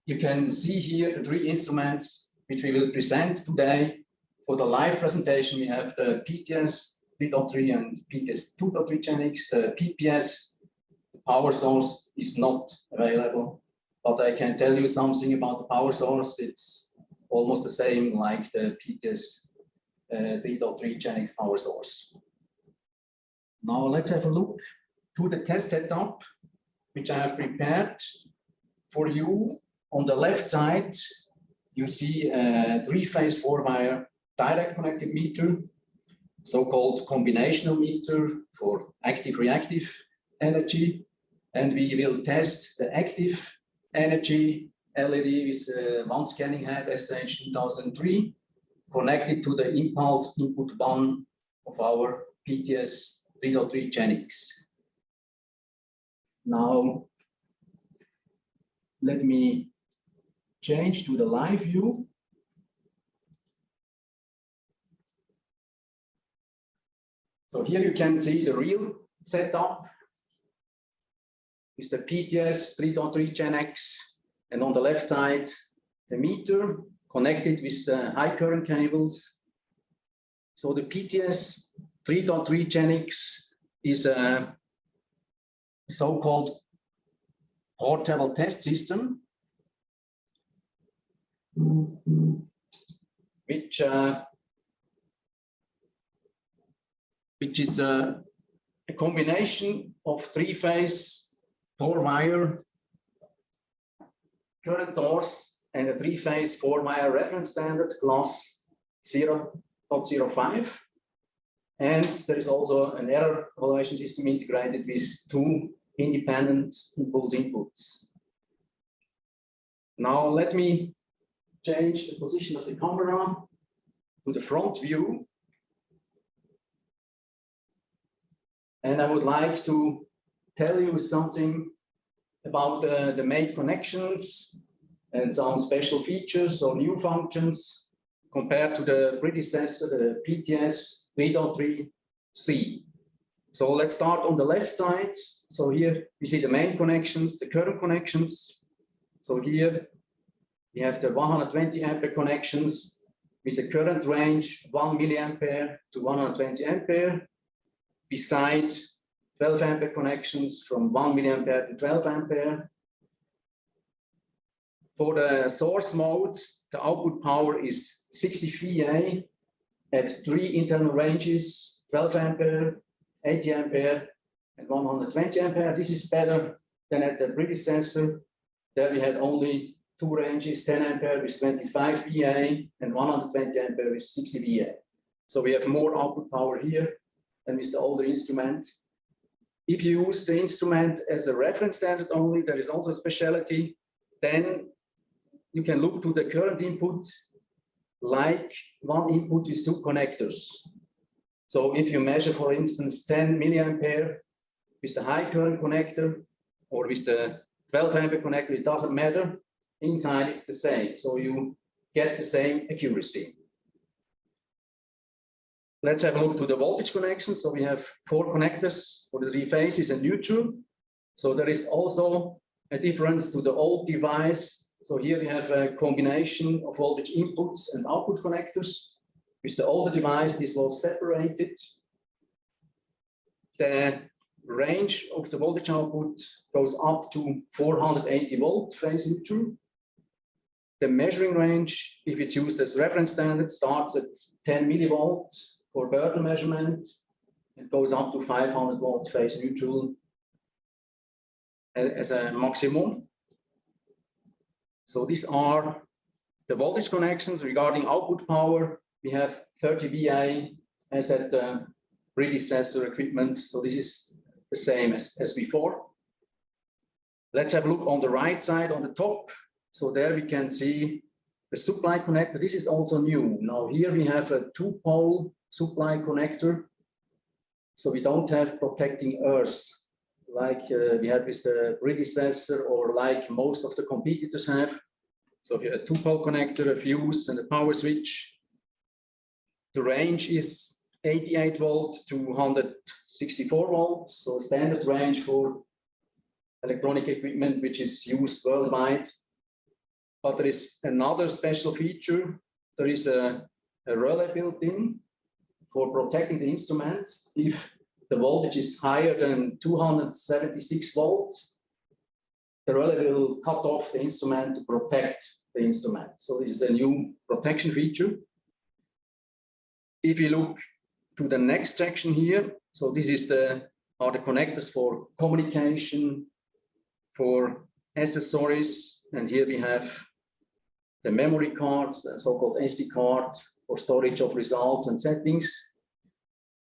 you can see here the three instruments which we will present today. For the live presentation, we have the PTS 3.3 and PTS 2.3 genX. The PPS, the power source, is not available, but I can tell you something about the power source. It's almost the same like the PTS 3.3 genX power source. Now let's have a look to the test setup, which I have prepared for you. On the left side, you see a three-phase four-wire direct connected meter, so-called combinational meter for active-reactive energy. And we will test the active energy LED with one scanning head SH2003 connected to the impulse input 1 of our PTS 3.3 genX. Now, let me change to the live view. So here you can see the real setup is the PTS 3.3 genX, and on the left side, the meter connected with high current cables. So the PTS 3.3 genX is a so-called portable test system, which is a combination of three-phase four-wire current source and a three-phase four-wire reference standard class 0.05. And there is also an error evaluation system integrated with two independent impulse inputs. Now let me change the position of the camera to the front view. And I would like to tell you something about the main connections and some special features or new functions compared to the predecessor, the PTS 3.3C. So let's start on the left side. So here we see the main connections, the current connections. So here we have the 120 ampere connections with a current range 1 milliampere to 120 ampere. Beside 12 ampere connections from 1 milliampere to 12 ampere. For the source mode, the output power is 60 VA at three internal ranges, 12 ampere, 80 ampere, and 120 ampere. This is better than at the predecessor. There we had only two ranges, 10 ampere with 25 VA and 120 ampere with 60 VA. So we have more output power here than with the older instrument. If you use the instrument as a reference standard only, there is also a specialty. Then you can look to the current input like one input with two connectors. So if you measure, for instance, 10 milliampere with the high current connector or with the 12 ampere connector, it doesn't matter. Inside it's the same. So you get the same accuracy. Let's have a look to the voltage connection. So we have four connectors for the three phases and neutral. So there is also a difference to the old device. So here we have a combination of voltage inputs and output connectors. With the older device, this was separated. The range of the voltage output goes up to 480 volt phase neutral. The measuring range, if it's used as reference standard, starts at 10 millivolts for burden measurement. It goes up to 500 volt phase neutral as a maximum. So these are the voltage connections. Regarding output power, we have 30 VA as at the predecessor equipment. So this is the same as before. Let's have a look on the right side on the top. So there we can see the supply connector. This is also new. Now here we have a two-pole supply connector. So we don't have protecting earth like we had with the predecessor or like most of the competitors have. So if you have a two-pole connector, a fuse, and a power switch. The range is 88 volt to 164 volts. So standard range for electronic equipment which is used worldwide. But there is another special feature. There is a relay built in for protecting the instrument. If the voltage is higher than 276 volts, the relay will cut off the instrument to protect the instrument. So this is a new protection feature. If you look to the next section here, so this is are the connectors for communication, for accessories, and here we have the memory cards, so-called SD cards for storage of results and settings.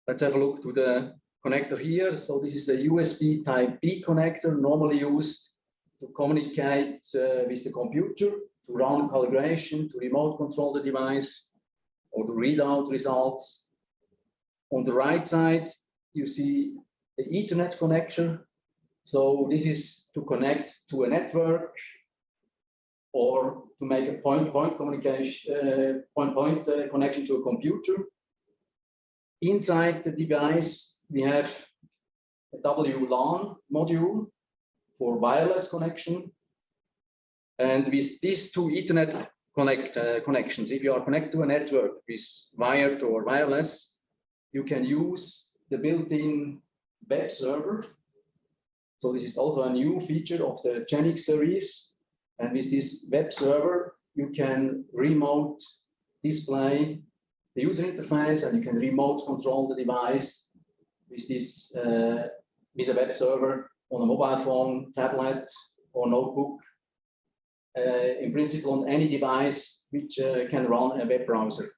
Let's have a look to the connector here. So this is a USB Type B connector, normally used to communicate with the computer, to run calibration, to remote control the device, or to read out results. On the right side, you see the Ethernet connector. So this is to connect to a network or to make a point-point communication, connection to a computer. Inside the device, we have a WLAN module for wireless connection. And with these two Ethernet connections, if you are connected to a network with wired or wireless, you can use the built-in web server. So this is also a new feature of the genX series. And with this web server, you can remote display the user interface, and you can remote control the device with this with a web server on a mobile phone, tablet, or notebook. In principle, on any device which can run a web browser.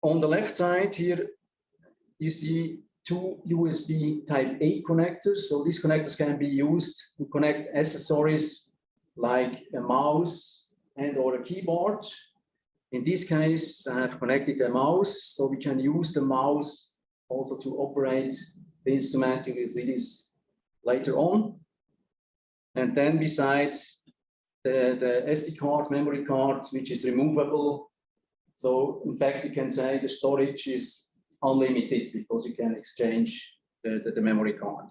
On the left side here, you see two USB Type A connectors. So these connectors can be used to connect accessories like a mouse and or a keyboard. In this case, I have connected a mouse, so we can use the mouse also to operate the instrument. You will see this later on. And then besides the SD card, memory card, which is removable. So in fact, you can say the storage is unlimited because you can exchange the memory card.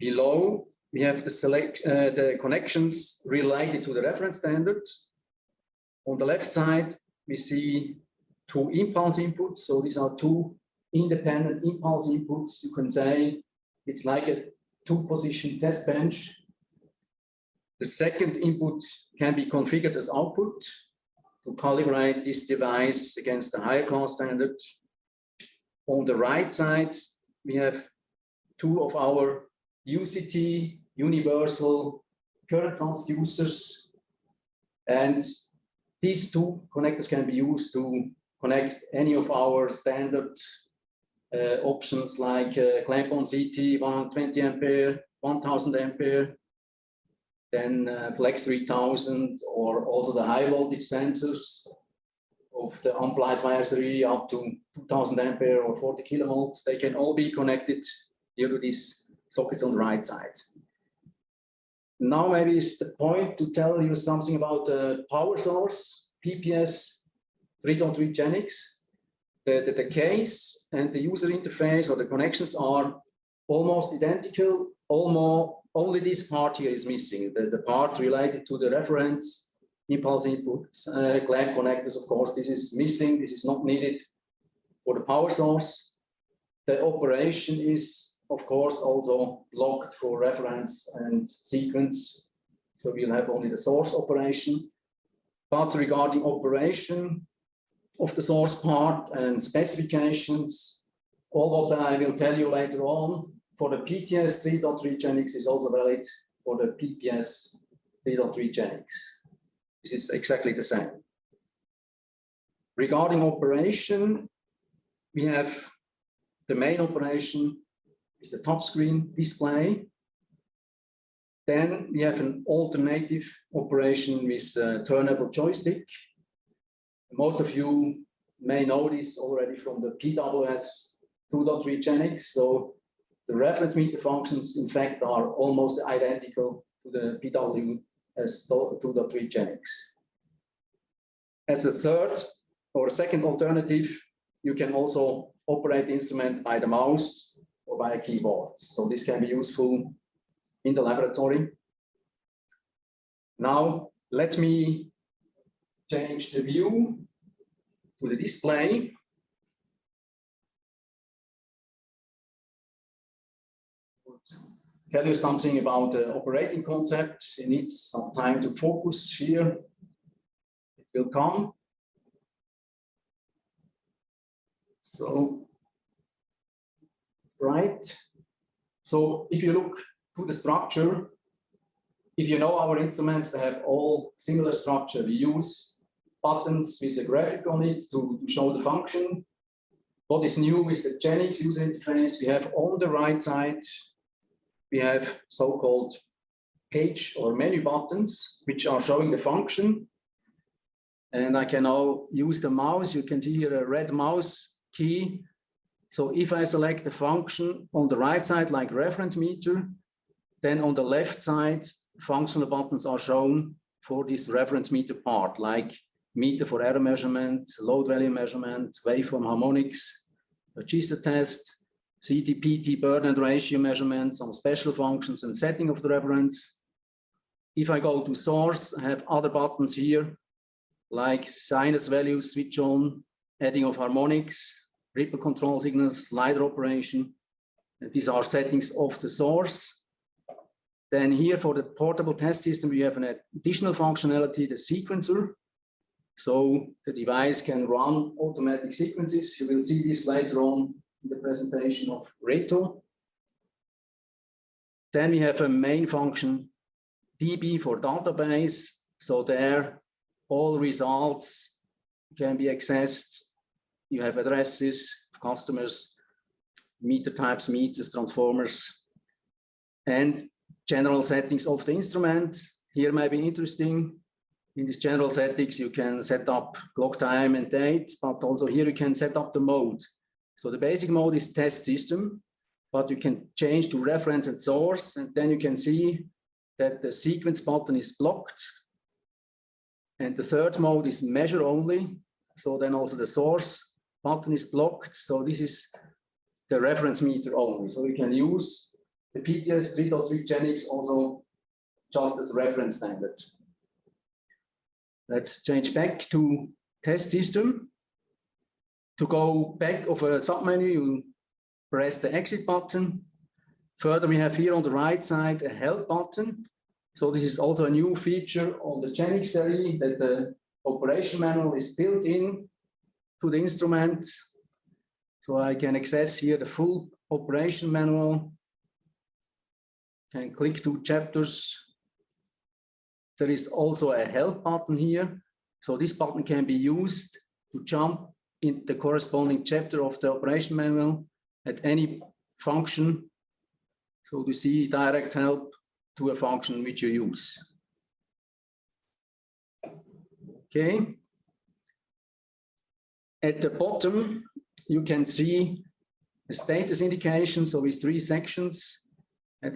Below, we have the connections related to the reference standard. On the left side, we see two impulse inputs. So these are two independent impulse inputs. You can say it's like a two-position test bench. The second input can be configured as output to calibrate this device against the higher class standard. On the right side, we have two of our UCT, universal current transducers. And these two connectors can be used to connect any of our standard options like clamp-on CT, 120 ampere, 1000 ampere, then Flex 3000, or also the high voltage sensors of the Amplified Wire 3 up to 2000 ampere or 40 kilovolts. They can all be connected here to these sockets on the right side. Now maybe it's the point to tell you something about the power source, PTS 3.3 genX. The case and the user interface or the connections are almost identical. Only this part here is missing. The part related to the reference impulse inputs, clamp connectors, of course, this is missing. This is not needed for the power source. The operation is, of course, also locked for reference and sequence. So we'll have only the source operation. But regarding operation of the source part and specifications, all what I will tell you later on for the PTS 3.3 genX is also valid for the PPS 3.3 genX. This is exactly the same. Regarding operation, we have the main operation is the touchscreen display. Then we have an alternative operation with a turnable joystick. Most of you may know this already from the PWS 2.3 genX. So the reference meter functions, in fact, are almost identical to the PWS 2.3 genX. As a third or second alternative, you can also operate the instrument by the mouse or by a keyboard. So this can be useful in the laboratory. Now, let me change the view to the display. Tell you something about the operating concept. It needs some time to focus here. It will come. So, right. So if you look to the structure, if you know our instruments, they have all similar structure. We use buttons with a graphic on it to show the function. What is new with the genX user interface? We have on the right side, we have so-called page or menu buttons, which are showing the function. And I can now use the mouse. You can see here a red mouse key. So if I select the function on the right side, like reference meter, then on the left side, functional buttons are shown for this reference meter part, like meter for error measurement, load value measurement, waveform harmonics, register test, CT/PT burden and ratio measurement, some special functions and setting of the reference. If I go to source, I have other buttons here, like sinus value, switch on, adding of harmonics, ripple control signals, slider operation. And these are settings of the source. Then here for the portable test system, we have an additional functionality, the sequencer. So the device can run automatic sequences. You will see this later on in the presentation of Reto. Then we have a main function, DB for database. So there, all results can be accessed. You have addresses, customers, meter types, meters, transformers, and general settings of the instrument. Here may be interesting. In these general settings, you can set up clock time and date, but also here you can set up the mode. So the basic mode is test system, but you can change to reference and source, and then you can see that the sequence button is blocked. And the third mode is measure only. So then also the source button is blocked. So this is the reference meter only. So we can use the PTS 3.3 genX also just as a reference standard. Let's change back to test system. To go back of a submenu, you press the exit button. Further, we have here on the right side a help button. So this is also a new feature on the genX series, that the operation manual is built in to the instrument. So I can access here the full operation manual. Can click to chapters. There is also a help button here. So this button can be used to jump in the corresponding chapter of the operation manual at any function. So to see direct help to a function which you use. Okay. At the bottom, you can see the status indication. So with 3 sections.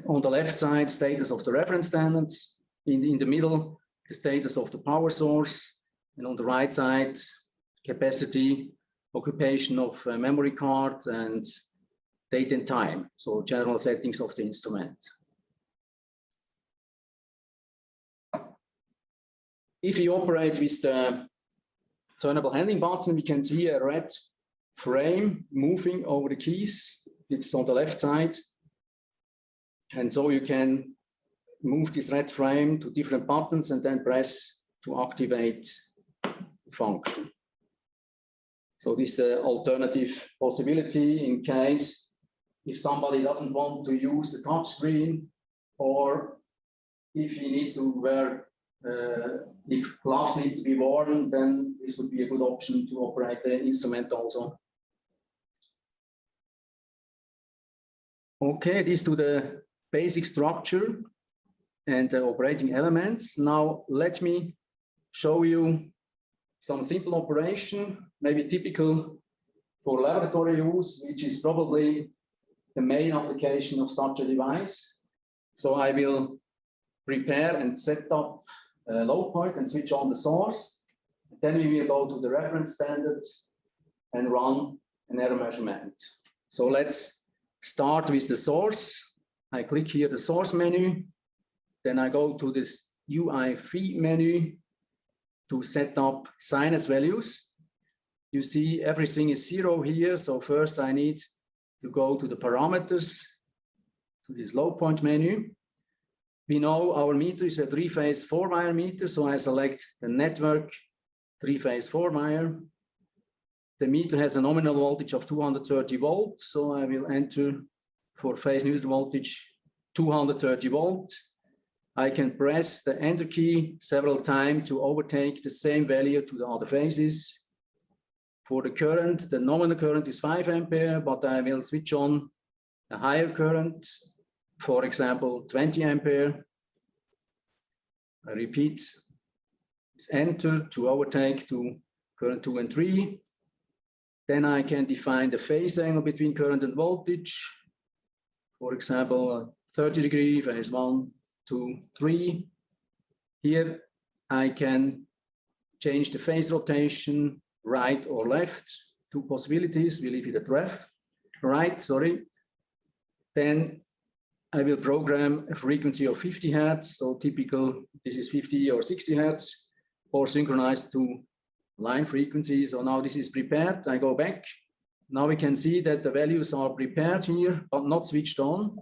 On the left side, status of the reference standard. In the middle, the status of the power source. And on the right side, capacity, occupation of a memory card, and date and time. So general settings of the instrument. If you operate with the turnable handling button, we can see a red frame moving over the keys. It's on the left side. And so you can move this red frame to different buttons and then press to activate the function. So this is an alternative possibility in case if somebody doesn't want to use the touch screen, or if he needs to wear, if gloves needs to be worn, then this would be a good option to operate the instrument also. Okay, this to the basic structure and the operating elements. Now let me show you some simple operation, maybe typical for laboratory use, which is probably the main application of such a device. So I will prepare and set up a load point and switch on the source. Then we will go to the reference standards and run an error measurement. So let's start with the source. I click here the source menu. Then I go to this UI3 menu to set up sinus values. You see everything is 0 here. So first I need to go to the parameters, to this low point menu. We know our meter is a 3-phase 4-wire meter. So I select the network 3-phase 4-wire. The meter has a nominal voltage of 230 volts. So I will enter for phase neutral voltage 230 volts. I can press the enter key several times to overtake the same value to the other phases. For the current, the nominal current is 5 ampere, but I will switch on a higher current, for example, 20 ampere. I repeat, it's enter to overtake to current 2 and 3. Then I can define the phase angle between current and voltage. For example, 30 degree, phase 1, 2, 3. Here I can change the phase rotation, right or left. 2 possibilities, we leave it at right, sorry. Then I will program a frequency of 50 hertz. So typical, this is 50 or 60 hertz, or synchronized to line frequency. So now this is prepared. I go back. Now we can see that the values are prepared here, but not switched on.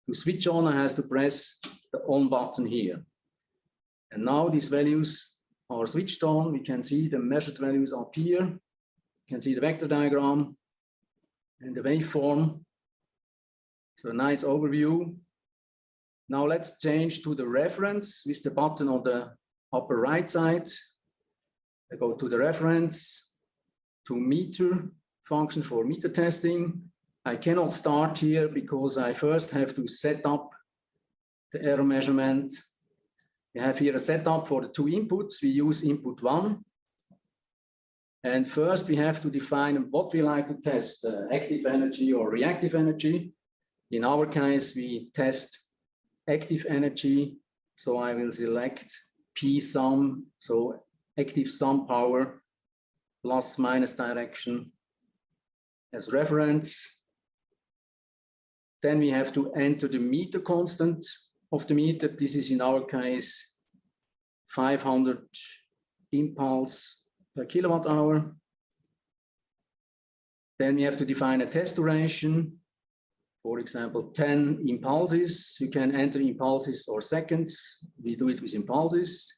To switch on, I have to press the on button here. And now these values are switched on. We can see the measured values up here. You can see the vector diagram and the waveform. So a nice overview. Now let's change to the reference with the button on the upper right side. I go to the reference, to meter function for meter testing. I cannot start here because I first have to set up the error measurement. We have here a setup for the 2 inputs. We use input 1. And first we have to define what we like to test, active energy or reactive energy. In our case, we test active energy. So I will select P sum, so active sum power plus minus direction as reference. Then we have to enter the meter constant of the meter. This is in our case 500 impulse per kilowatt hour. Then we have to define a test duration. For example, 10 impulses. You can enter impulses or seconds. We do it with impulses.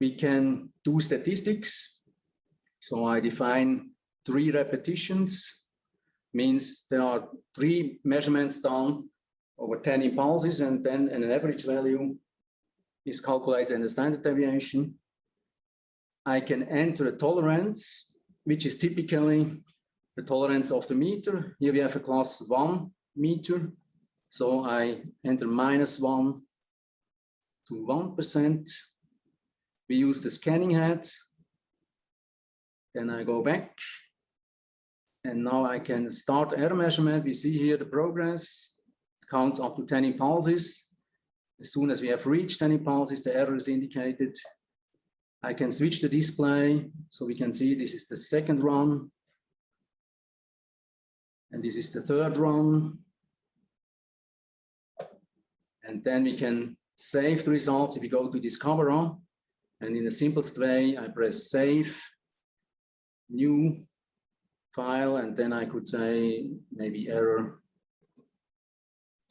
We can do statistics. So I define 3 repetitions. Means there are 3 measurements done over 10 impulses, and then an average value is calculated in the standard deviation. I can enter a tolerance, which is typically the tolerance of the meter. Here we have a class 1 meter. So I enter -1 to 1%. We use the scanning head. Then I go back. And now I can start error measurement. We see here the progress. It counts up to 10 impulses. As soon as we have reached 10 impulses, the error is indicated. I can switch the display. So we can see this is the second run. And this is the third run. And then we can save the results if we go to Discover. And in the simplest way, I press Save, New File, and then I could say maybe error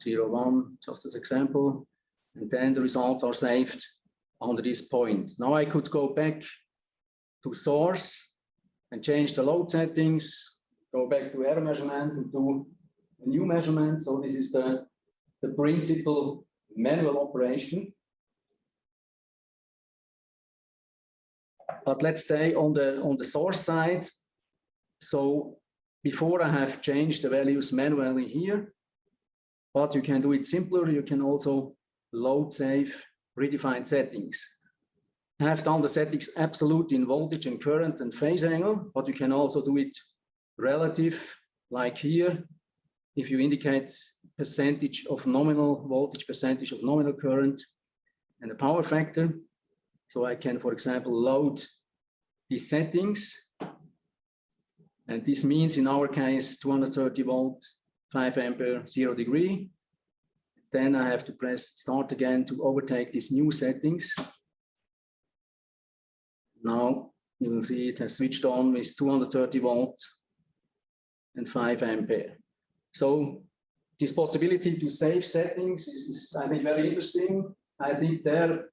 01, just as example. And then the results are saved under this point. Now I could go back to source and change the load settings, go back to error measurement and do a new measurement. So this is the principal manual operation. But let's stay on the source side. So before I have changed the values manually here, but you can do it simpler. You can also load save predefined settings. I have done the settings absolute in voltage and current and phase angle, but you can also do it relative, like here. If you indicate percentage of nominal voltage, percentage of nominal current, and a power factor. So I can, for example, load these settings. And this means in our case, 230 volt, 5 ampere, 0 degree. Then I have to press start again to overtake these new settings. Now you will see it has switched on with 230 volts and 5 ampere. So this possibility to save settings is I think, very interesting. I think there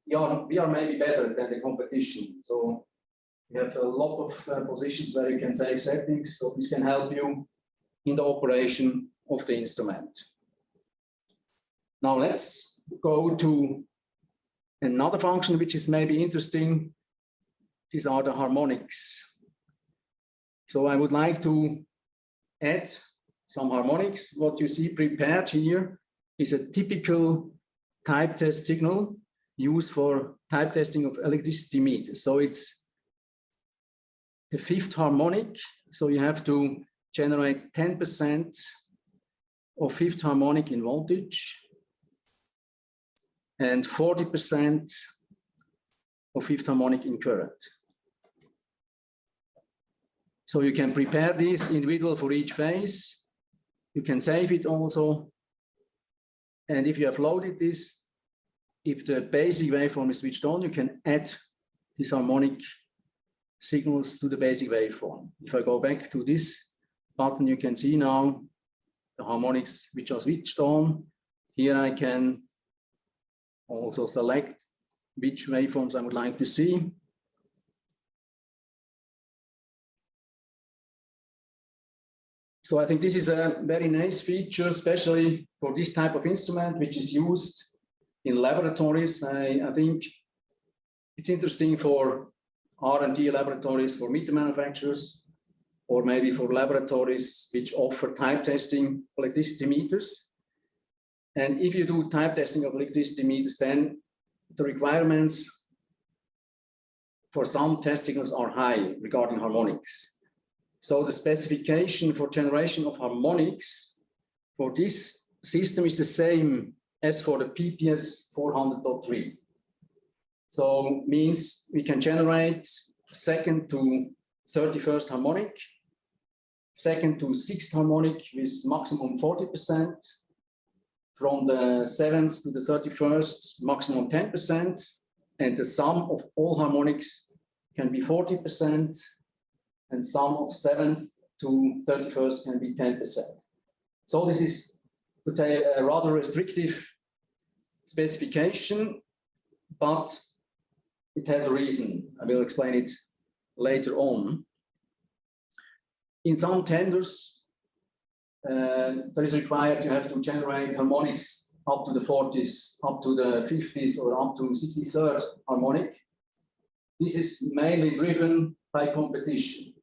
we are maybe better than the competition. So we have a lot of positions where you can save settings. So this can help you in the operation of the instrument. Now let's go to another function which is maybe interesting. These are the harmonics. So I would like to add some harmonics. What you see prepared here is a typical type test signal used for type testing of electricity meters. So it's the 5th harmonic. So you have to generate 10% of 5th harmonic in voltage and 40% of 5th harmonic in current. So you can prepare this individual for each phase. You can save it also. And if you have loaded this, if the basic waveform is switched on, you can add these harmonic signals to the basic waveform. If I go back to this button, you can see now the harmonics which are switched on. Here I can also select which waveforms I would like to see. So I think this is a very nice feature, especially for this type of instrument, which is used in laboratories. I think it's interesting for R&D laboratories, for meter manufacturers, or maybe for laboratories which offer type testing electricity meters. And if you do type testing of electricity meters, then the requirements for some test signals are high regarding harmonics. So the specification for generation of harmonics for this system is the same as for the PTS 400.3. So means we can generate 2nd to 31st harmonic, 2nd to 6th harmonic with maximum 40%, from the 7th to the 31st, maximum 10%, and the sum of all harmonics can be 40%, and sum of 7th to 31st can be 10%. So this is, I would say, a rather restrictive specification, but it has a reason. I will explain it later on. In some tenders, there is required to have to generate harmonics up to the 40s, up to the 50s, or up to 63rd harmonic. This is mainly driven by competition.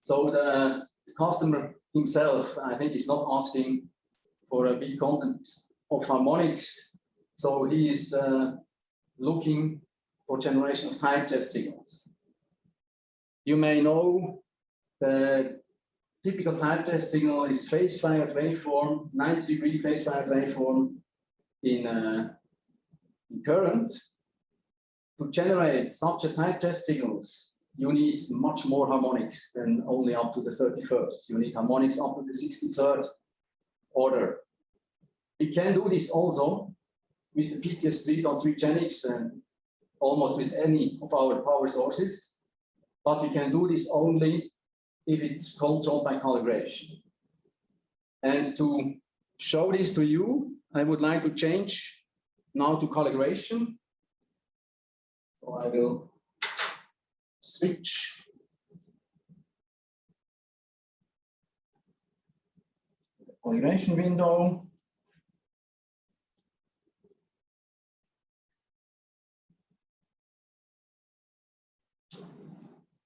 So the customer himself, I think, is not asking for a big content of harmonics. So he is looking for generation of type test signals. You may know the typical type test signal is phase-fired waveform, 90-degree phase-fired waveform in current. To generate such a type test signals, you need much more harmonics than only up to the 31st. You need harmonics up to the 63rd order. We can do this also with the PTS 3.3 genX and almost with any of our power sources, but we can do this only if it's controlled by calibration. And to show this to you, I would like to change now to calibration. So I will switch the calibration window.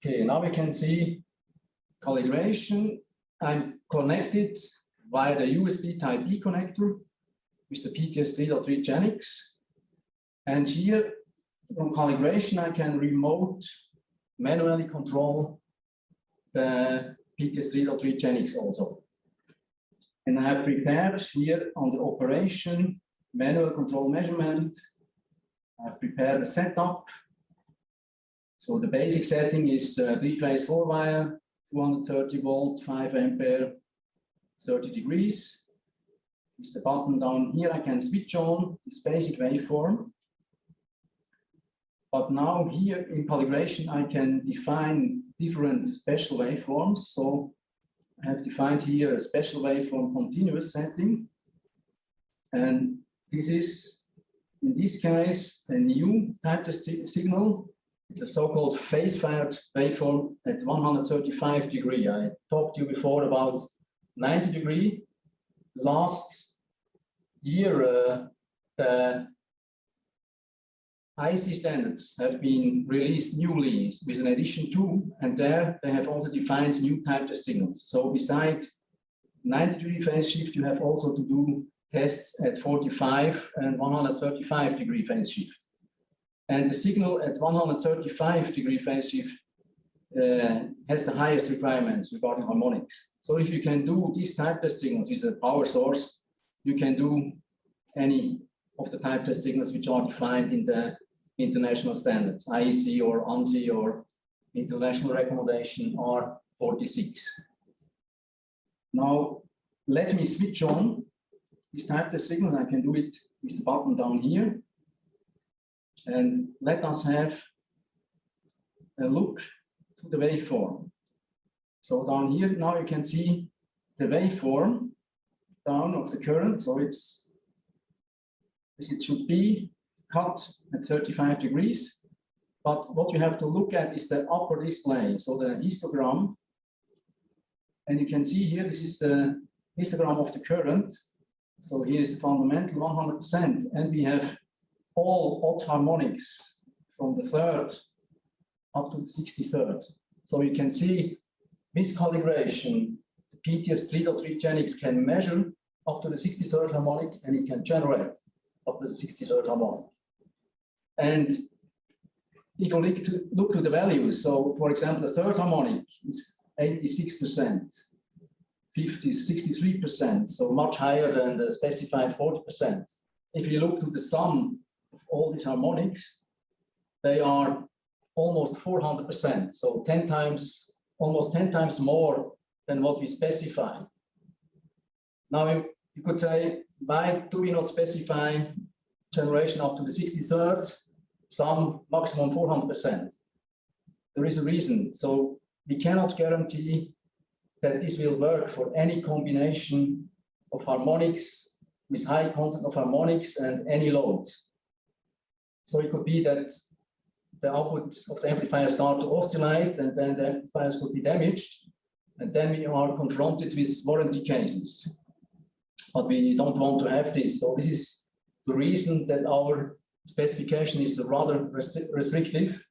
Okay, now we can see calibration. I'm connected via the USB Type B connector with the PTS 3.3 genX. And here from calibration, I can manually control the PTS 3.3 genX also. And I have prepared here on the operation, manual control measurement. I've prepared a setup. So the basic setting is 3-phase 4-wire, 230 volt, 5 ampere, 30 degrees. With the button down here, I can switch on this basic waveform. But now here in calibration, I can define different special waveforms. So I have defined here a special waveform continuous setting. And this is, in this case, a new type of signal. It's a so-called phase-fired waveform at 135 degree. I talked to you before about 90 degree. Last year, the IC standards have been released newly with an addition 2, and there they have also defined new type of signals. So besides 90 degree phase shift, you have also to do tests at 45 and 135 degree phase shift. And the signal at 135 degree phase shift has the highest requirements regarding harmonics. So if you can do these type test signals with a power source, you can do any of the type test signals which are defined in the international standards, IEC or ANSI or International Recommendation R46. Now, let me switch on this type test signal. I can do it with the button down here. And let us have a look to the waveform. So down here, now you can see the waveform down of the current. So it's, as it should be, cut at 35 degrees. But what you have to look at is the upper display, so the histogram. And you can see here, this is the histogram of the current. So here is the fundamental 100%. And we have all odd harmonics from the 3rd up to the 63rd. So you can see this calibration, the PTS 3.3 genX can measure up to the 63rd harmonic, and it can generate up to the 63rd harmonic. And if you look to the values, so for example, the 3rd harmonic is 86%, 63%, so much higher than the specified 40%. If you look to the sum of all these harmonics, they are almost 400%, so 10 times, almost 10 times more than what we specify. Now you could say, why do we not specify generation up to the 63rd, some maximum 400%? There is a reason. So we cannot guarantee that this will work for any combination of harmonics with high content of harmonics and any load. So it could be that the output of the amplifier start to oscillate, and then the amplifiers could be damaged, and then we are confronted with warranty cases. But we don't want to have this. So this is the reason that our specification is rather restrictive.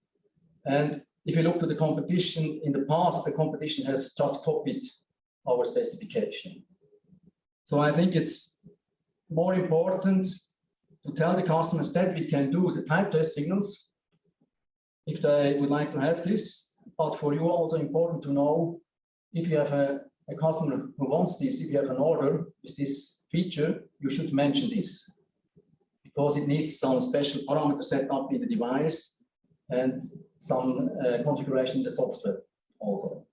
And if you look to the competition in the past, the competition has just copied our specification. So I think it's more important to tell the customers that we can do the type test signals if they would like to have this. But for you, also important to know, if you have a customer who wants this, if you have an order with this feature, you should mention this, because it needs some special parameter set up in the device and some configuration in the software also.